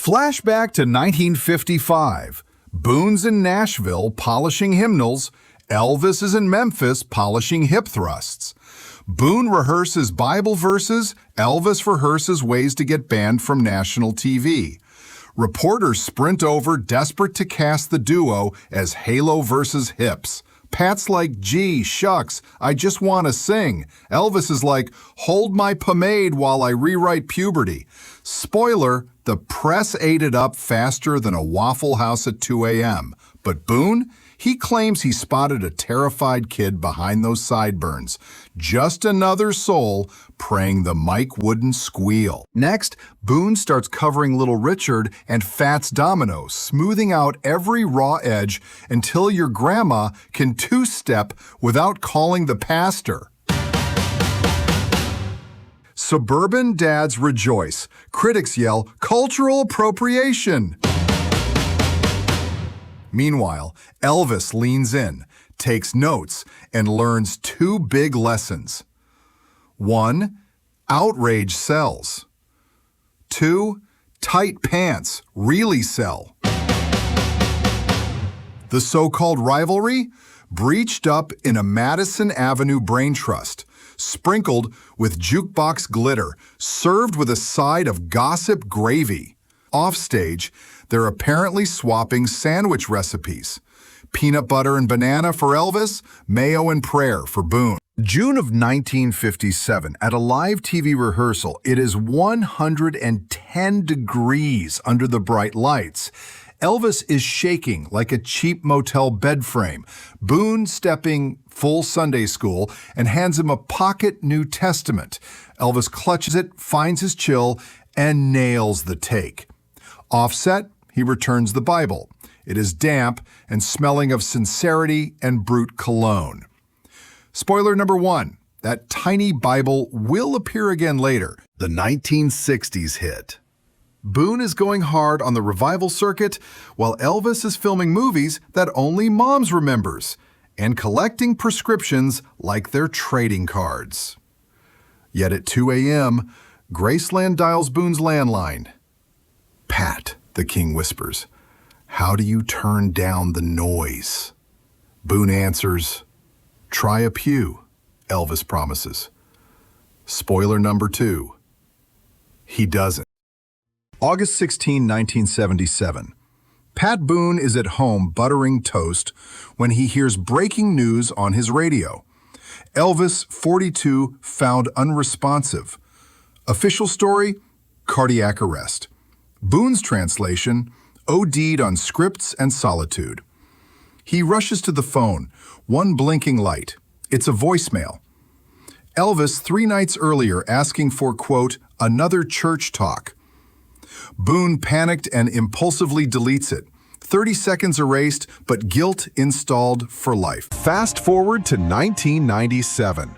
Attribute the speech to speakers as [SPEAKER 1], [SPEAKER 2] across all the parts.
[SPEAKER 1] Flashback to 1955. Boone's in Nashville polishing hymnals. Elvis is in Memphis polishing hip thrusts. Boone rehearses Bible verses. Elvis rehearses ways to get banned from national TV. Reporters sprint over, desperate to cast the duo as Halo versus Hips. Pat's like, gee, shucks, I just want to sing. Elvis is like, hold my pomade while I rewrite puberty. Spoiler, the press ate it up faster than a Waffle House at 2 a.m. But Boone? He claims he spotted a terrified kid behind those sideburns. Just another soul praying the mic wouldn't squeal. Next, Boone starts covering Little Richard and Fats Domino, smoothing out every raw edge until your grandma can two-step without calling the pastor. Suburban dads rejoice. Critics yell, cultural appropriation. Meanwhile, Elvis leans in, takes notes, and learns two big lessons. 1. Outrage sells. 2. Tight pants really sell. The so-called rivalry? Breached up in a Madison Avenue brain trust, sprinkled with jukebox glitter, served with a side of gossip gravy. Offstage, they're apparently swapping sandwich recipes. Peanut butter and banana for Elvis, mayo and prayer for Boone. June of 1957, at a live TV rehearsal, it is 110 degrees under the bright lights. Elvis is shaking like a cheap motel bed frame. Boone stepping full Sunday school and hands him a pocket New Testament. Elvis clutches it, finds his chill, and nails the take. Offset, he returns the Bible. It is damp and smelling of sincerity and brute cologne. Spoiler number 1, that tiny Bible will appear again later. The 1960s hit. Boone is going hard on the revival circuit, while Elvis is filming movies that only moms remembers and collecting prescriptions like they're trading cards. Yet at 2 a.m., Graceland dials Boone's landline. Pat, the king whispers, how do you turn down the noise? Boone answers, try a pew, Elvis promises. Spoiler number 2, he doesn't. August 16, 1977. Pat Boone is at home buttering toast when he hears breaking news on his radio. Elvis, 42, found unresponsive. Official story, cardiac arrest. Boone's translation, OD'd on scripts and solitude. He rushes to the phone, one blinking light. It's a voicemail. Elvis 3 nights earlier asking for, quote, another church talk. Boone panicked and impulsively deletes it. 30 seconds erased, but guilt installed for life. Fast forward to 1997.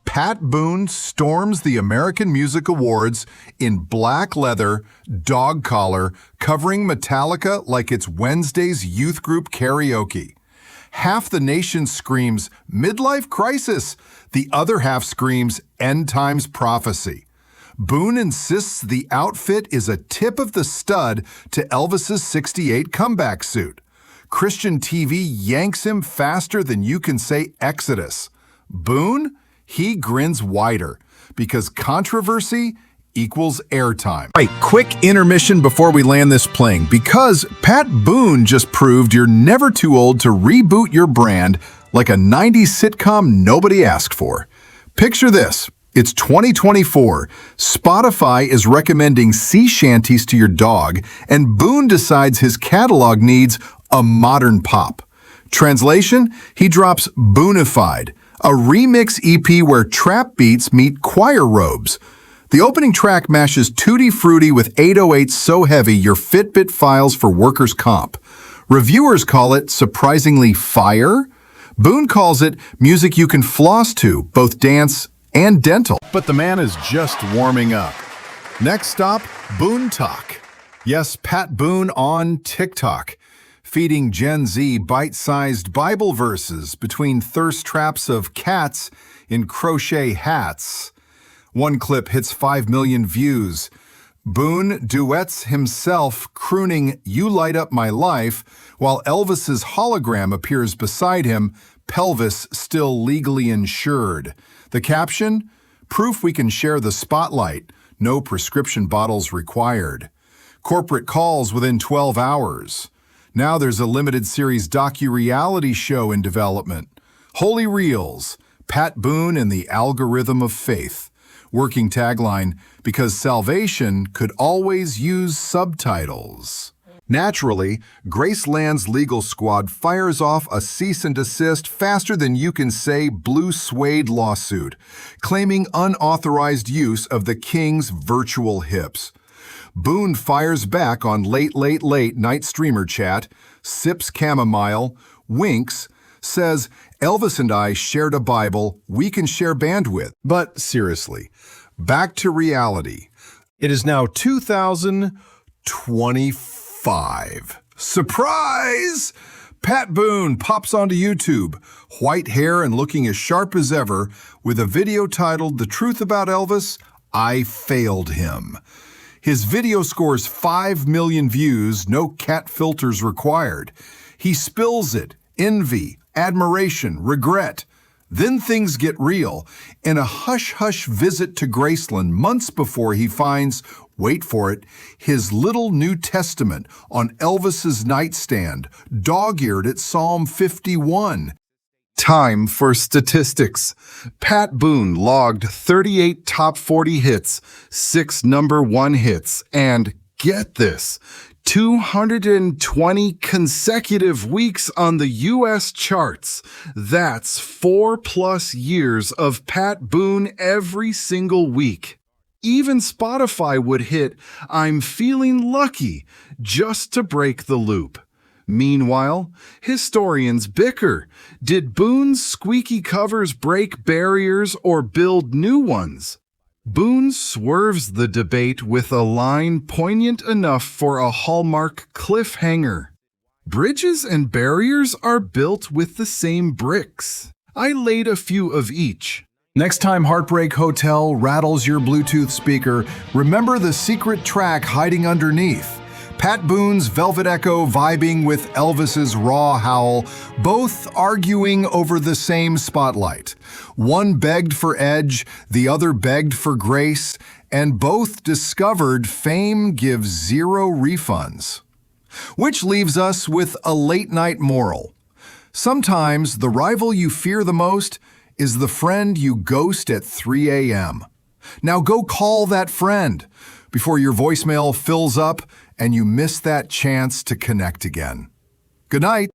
[SPEAKER 1] Pat Boone storms the American Music Awards in black leather, dog collar, covering Metallica like it's Wednesday's youth group karaoke. Half the nation screams, midlife crisis. The other half screams, end times prophecy. Boone insists the outfit is a tip of the stud to Elvis's '68 comeback suit. Christian TV yanks him faster than you can say Exodus. Boone? He grins wider, because controversy equals airtime. Right, quick intermission before we land this plane, because Pat Boone just proved you're never too old to reboot your brand like a 90s sitcom nobody asked for. Picture this. It's 2024. Spotify is recommending sea shanties to your dog, and Boone decides his catalog needs a modern pop. Translation, he drops Boonified, a remix EP where trap beats meet choir robes. The opening track mashes Tutti Frutti with 808s so heavy your Fitbit files for workers' comp. Reviewers call it surprisingly fire. Boone calls it music you can floss to, both dance and dental. But the man is just warming up. Next stop, Boone Talk. Yes, Pat Boone on TikTok, feeding Gen Z bite-sized Bible verses between thirst traps of cats in crochet hats. One clip hits 5 million views. Boone duets himself crooning "You Light Up My Life," while Elvis's hologram appears beside him, pelvis still legally insured. The caption? Proof we can share the spotlight. No prescription bottles required. Corporate calls within 12 hours. Now there's a limited series docu-reality show in development. Holy Reels, Pat Boone and the Algorithm of Faith. Working tagline, because salvation could always use subtitles. Naturally, Graceland's legal squad fires off a cease and desist faster than you can say blue suede lawsuit, claiming unauthorized use of the king's virtual hips. Boone fires back on late night streamer chat, sips chamomile, winks, says, Elvis and I shared a Bible, we can share bandwidth. But seriously, back to reality. It is now 2025. Surprise! Pat Boone pops onto YouTube, white hair and looking as sharp as ever, with a video titled The Truth About Elvis, I Failed Him. His video scores 5 million views, no cat filters required. He spills it, envy, admiration, regret. Then things get real. In a hush-hush visit to Graceland months before he finds, wait for it, his little New Testament on Elvis's nightstand, dog-eared at Psalm 51. Time for statistics. Pat Boone logged 38 top 40 hits, 6 number 1 hits, and, get this, 220 consecutive weeks on the U.S. charts. That's 4+ years of Pat Boone every single week. Even Spotify would hit I'm Feeling Lucky just to break the loop. Meanwhile, historians bicker. Did Boone's squeaky covers break barriers or build new ones? Boone swerves the debate with a line poignant enough for a Hallmark cliffhanger. Bridges and barriers are built with the same bricks. I laid a few of each. Next time Heartbreak Hotel rattles your Bluetooth speaker, remember the secret track hiding underneath. Pat Boone's Velvet Echo vibing with Elvis's raw howl, both arguing over the same spotlight. One begged for edge, the other begged for grace, and both discovered fame gives 0 refunds. Which leaves us with a late-night moral. Sometimes the rival you fear the most is the friend you ghost at 3 a.m. Now go call that friend before your voicemail fills up and you miss that chance to connect again. Good night.